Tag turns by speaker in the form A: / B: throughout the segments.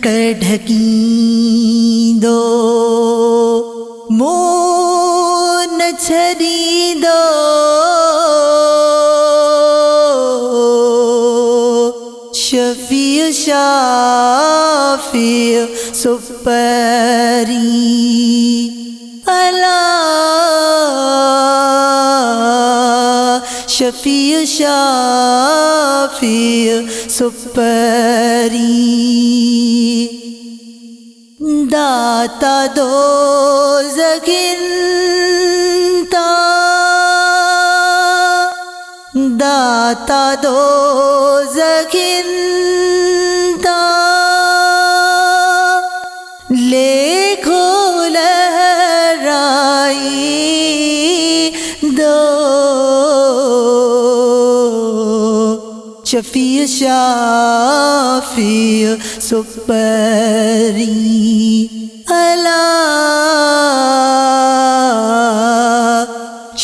A: ढकी दो मोन छरी दो शफी शाफी सुपरी अला शफी शाफी सुपरी दाता दो ज़गिंता दाता दो ज़गिंता लेखो लहराई दो शफी शाफी सुपरी अला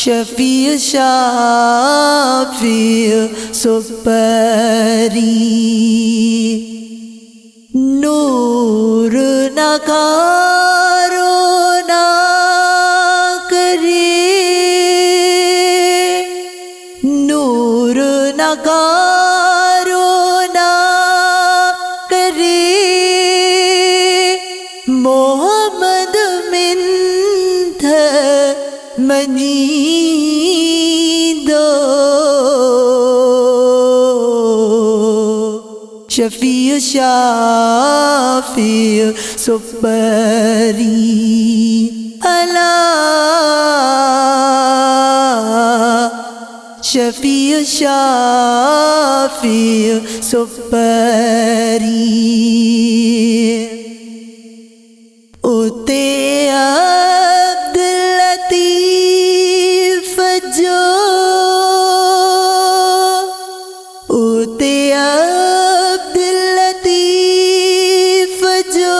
A: शफी शाफी सुपरी नूर नकारो ना करे नूर नकारो ना करे मोहम्मद मिन्थ मनी दो शफी शाफी सुपरी अला शफी शाफी सुपरी उते अब्दुल लतीफ जो उते अब्दुल लतीफ जो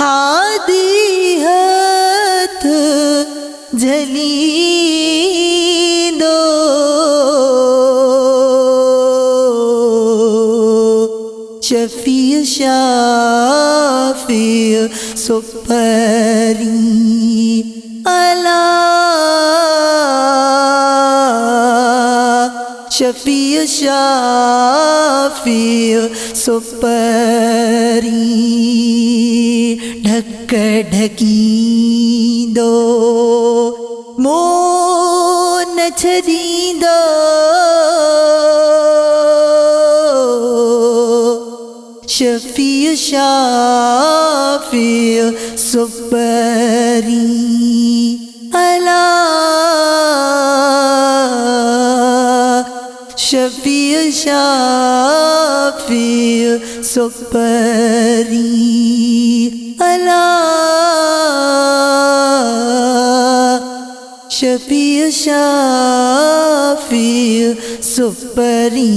A: हादी हथ झली दो शफी शाफी सुपरी अला शफी शाफी सुपरी ढक ढकी दो मोन छरी दो शफी शाफी सुपरी अला शफी शाफी सुपरी अला शफी शाफी सुपरी।